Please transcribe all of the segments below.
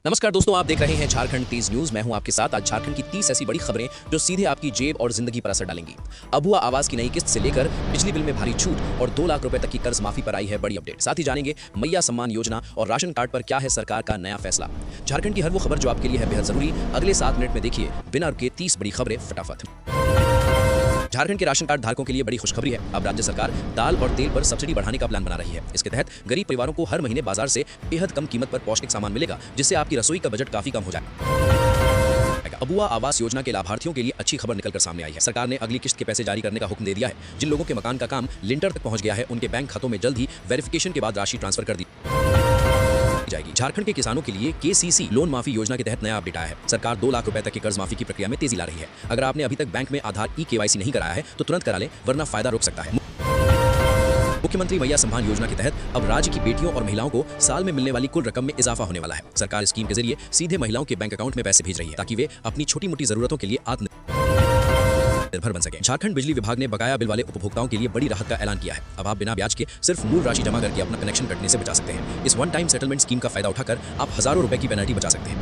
नमस्कार दोस्तों, आप देख रहे हैं झारखंड तेज न्यूज। मैं हूं आपके साथ। आज झारखंड की 30 ऐसी बड़ी खबरें जो सीधे आपकी जेब और जिंदगी पर असर डालेंगी। अबुआ आवास की नई किस्त से लेकर बिजली बिल में भारी छूट और 2 लाख रुपए तक की कर्ज माफी पर आई है बड़ी अपडेट। साथ ही जानेंगे मैया सम्मान योजना और राशन कार्ड पर क्या है सरकार का नया फैसला। झारखंड की हर वो खबर जो आपके लिए है बेहद जरूरी। अगले 7 मिनट में देखिए बिना रुके 30 बड़ी खबरें फटाफट। झारखंड के राशन कार्ड धारकों के लिए बड़ी खुशखबरी है। अब राज्य सरकार दाल और तेल पर सब्सिडी बढ़ाने का प्लान बना रही है। इसके तहत गरीब परिवारों को हर महीने बाजार से बेहद कम कीमत पर पौष्टिक सामान मिलेगा, जिससे आपकी रसोई का बजट काफी कम हो जाएगा। अबुआ आवास योजना के लाभार्थियों के लिए अच्छी खबर निकलकर सामने आई है। सरकार ने अगली किस्त के पैसे जारी करने का हुक्म दे दिया है। जिन लोगों के मकान का काम लिंटर तक पहुंच गया है, उनके बैंक खातों में जल्द ही वेरिफिकेशन के बाद राशि ट्रांसफर कर दी जाएगी। झारखंड के किसानों के लिए केसीसी लोन माफी योजना के तहत नया अपडेट आया है। सरकार 2 लाख रुपए तक की कर्ज माफी की प्रक्रिया में तेजी ला रही है। अगर आपने अभी तक बैंक में आधार ई-केवाईसी नहीं कराया है तो तुरंत करा लें, वरना फायदा रुक सकता है। मुख्यमंत्री मैया सम्मान योजना के तहत अब राज्य की बेटियों और महिलाओं को साल में मिलने वाली कुल रकम में इजाफा होने वाला है। सरकार स्कीम के जरिए सीधे महिलाओं के बैंक अकाउंट में पैसे भेज रही है, ताकि वे अपनी छोटी मोटी जरूरतों के लिए आत्मनिर्भर बन सके। झारखंड बिजली विभाग ने बकाया बिल वाले उपभोक्ताओं के लिए बड़ी राहत का ऐलान किया है। अब आप बिना ब्याज के सिर्फ मूल राशि जमा करके अपना कनेक्शन कटने से बचा सकते हैं। इस वन टाइम सेटलमेंट स्कीम का फायदा उठाकर आप हजारों रुपए की पेनल्टी बचा सकते हैं।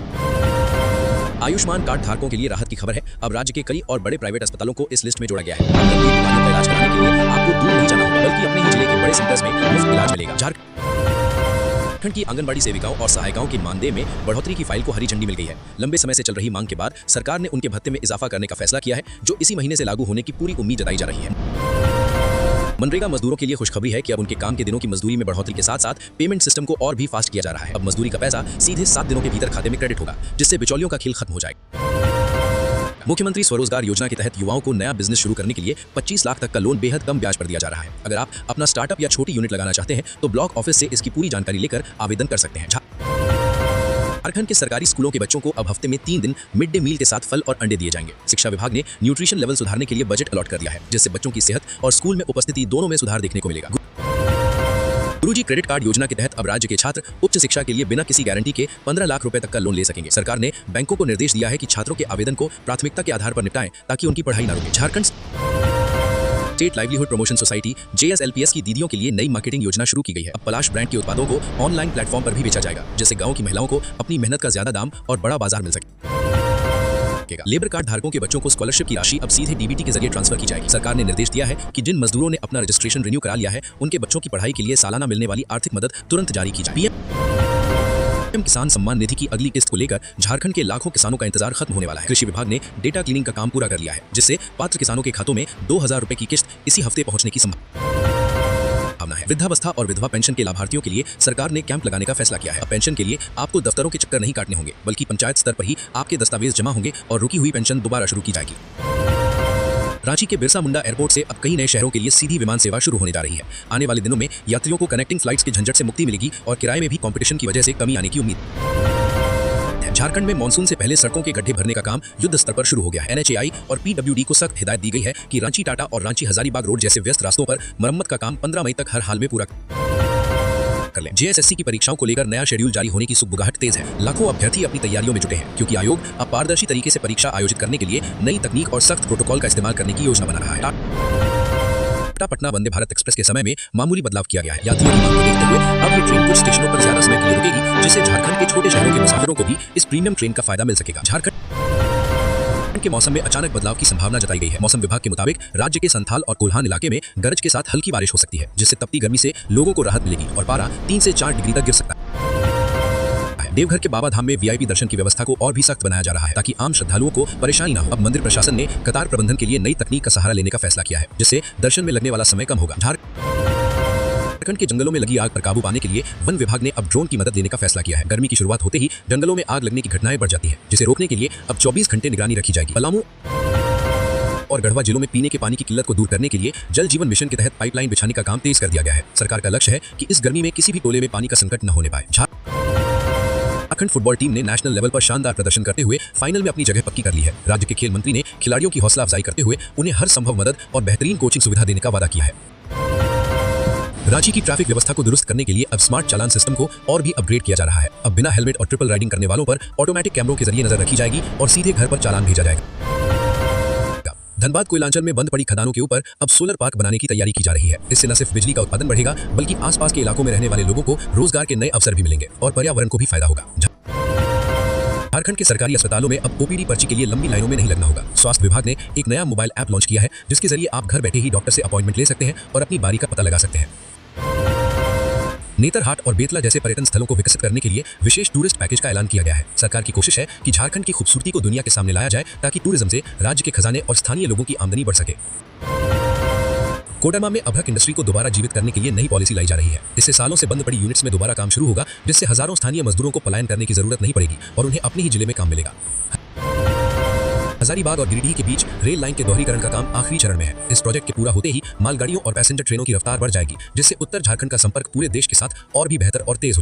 आयुष्मान कार्ड धारकों के लिए राहत की खबर है। अब राज्य के कई और बड़े प्राइवेट अस्पतालों को इस लिस्ट में जोड़ा गया है। बीमारियों का इलाज कराने के लिए आपको दूर नहीं जाना होगा, बल्कि अपने ही जिले के बड़े सेंटर्स में मुफ्त इलाज मिलेगा। झारखंड की आंगनबाड़ी सेविकाओं और सहायिकाओं की मानदेय में बढ़ोतरी की फाइल को हरी झंडी मिल गई है। लंबे समय से चल रही मांग के बाद सरकार ने उनके भत्ते में इजाफा करने का फैसला किया है, जो इसी महीने से लागू होने की पूरी उम्मीद जताई जा रही है। मनरेगा मजदूरों के लिए खुशखबरी है कि अब उनके काम के दिनों की मजदूरी में बढ़ोतरी के साथ साथ पेमेंट सिस्टम को और भी फास्ट किया जा रहा है। अब मजदूरी का पैसा सीधे 7 दिनों के भीतर खाते में क्रेडिट होगा, जिससे बिचौलियों का खेल खत्म हो जाएगा। मुख्यमंत्री स्वरोजगार योजना के तहत युवाओं को नया बिजनेस शुरू करने के लिए 25 लाख तक का लोन बेहद कम ब्याज पर दिया जा रहा है। अगर आप अपना स्टार्टअप या छोटी यूनिट लगाना चाहते हैं तो ब्लॉक ऑफिस से इसकी पूरी जानकारी लेकर आवेदन कर सकते हैं। झारखंड के सरकारी स्कूलों के बच्चों को अब हफ्ते में 3 दिन मिड डे मील के साथ फल और अंडे दिए जाएंगे। शिक्षा विभाग ने न्यूट्रिशन लेवल सुधारने के लिए बजट अलॉट कर दिया है, जिससे बच्चों की सेहत और स्कूल में उपस्थिति दोनों में सुधार देखने को मिलेगा। गुरुजी क्रेडिट कार्ड योजना के तहत अब राज्य के छात्र उच्च शिक्षा के लिए बिना किसी गारंटी के 15 लाख रुपए तक का लोन ले सकेंगे। सरकार ने बैंकों को निर्देश दिया है कि छात्रों के आवेदन को प्राथमिकता के आधार पर निपटाएं, ताकि उनकी पढ़ाई न रुके। Jharkhand state livelihood promotion society JSLPS की दीदियों के लिए नई मार्केटिंग योजना शुरू की गई है। अब पलाश ब्रांड के उत्पादों को ऑनलाइन प्लेटफॉर्म पर भी बेचा जाएगा, जिससे गांव की महिलाओं को अपनी मेहनत का ज्यादा दाम और बड़ा बाजार मिल सके। लेबर कार्ड धारकों के बच्चों को स्कॉलरशिप की राशि अब सीधे DBT के जरिए ट्रांसफर की जाएगी। सरकार ने निर्देश दिया है कि जिन मजदूरों ने अपना रजिस्ट्रेशन रिन्यू करा लिया है, उनके बच्चों की पढ़ाई के लिए सालाना मिलने वाली आर्थिक मदद तुरंत जारी की जाए। पीएम किसान सम्मान निधि की अगली किस्त को लेकर झारखंड के लाखों किसानों का इंतजार खत्म होने वाला है। कृषि विभाग ने डेटा क्लीनिंग का काम पूरा कर लिया है, जिससे पात्र किसानों के खातों में 2000 रुपए की किस्त इसी हफ्ते पहुंचने की संभावना है। वृद्धावस्था और विधवा पेंशन के लाभार्थियों के लिए सरकार ने कैंप लगाने का फैसला किया है। अब पेंशन के लिए आपको दफ्तरों के चक्कर नहीं काटने होंगे, बल्कि पंचायत स्तर पर ही आपके दस्तावेज जमा होंगे और रुकी हुई पेंशन दोबारा शुरू की जाएगी। रांची के बिरसा मुंडा एयरपोर्ट से अब कई नए शहरों के लिए सीधी विमान सेवा शुरू होने जा रही है। आने वाले दिनों में यात्रियों को कनेक्टिंग फ्लाइट्स के झंझट से मुक्ति मिलेगी और किराए में भी कंपटीशन की वजह से कमी आने की उम्मीद। झारखंड में मानसून से पहले सड़कों के गड्ढे भरने का काम युद्ध स्तर पर शुरू हो गया है। NHAI और PWD को सख्त हिदायत दी गई है कि रांची टाटा और रांची हजारीबाग रोड जैसे व्यस्त रास्तों पर मरम्मत का काम 15 मई तक हर हाल में पूरा कर लें। JSSC की परीक्षाओं को लेकर नया शेड्यूल जारी होने की सुगबुगाहट तेज है। लाखों अभ्यर्थी अपनी तैयारियों में जुटे हैं, क्योंकि आयोग अब पारदर्शी तरीके से परीक्षा आयोजित करने के लिए नई तकनीक और सख्त प्रोटोकॉल का इस्तेमाल करने की योजना बना रहा है। पटना वंदे भारत एक्सप्रेस के समय में मामूली बदलाव किया गया है। यात्रियों की मांग को देखते हुए अब ये ट्रेन कुछ स्टेशनों पर ज्यादा समय के लिए रुकेगी, जिससे झारखंड के छोटे शहरों के मुसाफिरों को भी इस प्रीमियम ट्रेन का फायदा मिल सकेगा। झारखंड के मौसम में अचानक बदलाव की संभावना जताई गई है। मौसम विभाग के मुताबिक राज्य के संथाल और कोल्हान इलाके में गरज के साथ हल्की बारिश हो सकती है, जिससे तपती गर्मी से लोगों को राहत मिलेगी और पारा 3 से 4 डिग्री तक गिर सकता है। देवघर के बाबा धाम में VIP दर्शन की व्यवस्था को और भी सख्त बनाया जा रहा है, ताकि आम श्रद्धालुओं को परेशानी न हो। अब मंदिर प्रशासन ने कतार प्रबंधन के लिए नई तकनीक का सहारा लेने का फैसला किया है, जिससे दर्शन में लगने वाला समय कम होगा। झारखंड के जंगलों में लगी आग पर काबू पाने के लिए वन विभाग ने अब ड्रोन की मदद लेने का फैसला किया है। गर्मी की शुरुआत होते ही जंगलों में आग लगने की घटनाएं बढ़ जाती है, जिसे रोकने के लिए अब 24 घंटे निगरानी रखी जाएगी। पलामू और गढ़वा जिलों में पीने के पानी की किल्लत को दूर करने के लिए जल जीवन मिशन के तहत पाइपलाइन बिछाने का काम तेज कर दिया गया है। सरकार का लक्ष्य है कि इस गर्मी में किसी भी टोले में पानी का संकट न होने पाए। झारखंड फुटबॉल टीम ने नेशनल लेवल पर शानदार प्रदर्शन करते हुए फाइनल में अपनी जगह पक्की कर ली है। राज्य के खेल मंत्री ने खिलाड़ियों की हौसला अफजाई करते हुए उन्हें हर संभव मदद और बेहतरीन कोचिंग सुविधा देने का वादा किया है। रांची की ट्रैफिक व्यवस्था को दुरुस्त करने के लिए अब स्मार्ट चालान सिस्टम को और भी अपग्रेड किया जा रहा है। अब बिना हेलमेट और ट्रिपल राइडिंग करने वालों पर ऑटोमेटिक कैमरों के जरिए नजर रखी जाएगी और सीधे घर पर चालान भेजा जाएगा। धनबाद कोयलांचल में बंद पड़ी खदानों के ऊपर अब सोलर पार्क बनाने की तैयारी की जा रही है। इससे न सिर्फ बिजली का उत्पादन बढ़ेगा, बल्कि आसपास के इलाकों में रहने वाले लोगों को रोजगार के नए अवसर भी मिलेंगे और पर्यावरण को भी फायदा होगा। झारखंड के सरकारी अस्पतालों में अब ओपीडी पर्ची के लिए लंबी लाइनों में नहीं लगना होगा। स्वास्थ्य विभाग ने एक नया मोबाइल ऐप लॉन्च किया है, जिसके जरिए आप घर बैठे ही डॉक्टर से अपॉइंटमेंट ले सकते हैं और अपनी बारी का पता लगा सकते हैं। नेतरहाट और बेतला जैसे पर्यटन स्थलों को विकसित करने के लिए विशेष टूरिस्ट पैकेज का ऐलान किया गया है। सरकार की कोशिश है कि झारखंड की खूबसूरती को दुनिया के सामने लाया जाए, ताकि टूरिज्म से राज्य के खजाने और स्थानीय लोगों की आमदनी बढ़ सके। कोडरमा में अभ्रक इंडस्ट्री को दोबारा जीवित करने के लिए नई पॉलिसी लाई जा रही है। इससे सालों से बंद पड़ी यूनिट्स में दोबारा काम शुरू होगा, जिससे हजारों स्थानीय मजदूरों को पलायन करने की जरूरत नहीं पड़ेगी और उन्हें अपने ही जिले में काम मिलेगा। हजारीबाग और गिरिडीह के बीच रेल लाइन के दोहरीकरण का काम आखिरी चरण में है। इस प्रोजेक्ट के पूरा होते ही मालगाड़ियों और पैसेंजर ट्रेनों की रफ्तार बढ़ जाएगी, जिससे उत्तर झारखंड का संपर्क पूरे देश के साथ और भी बेहतर और तेज हो जाएगा।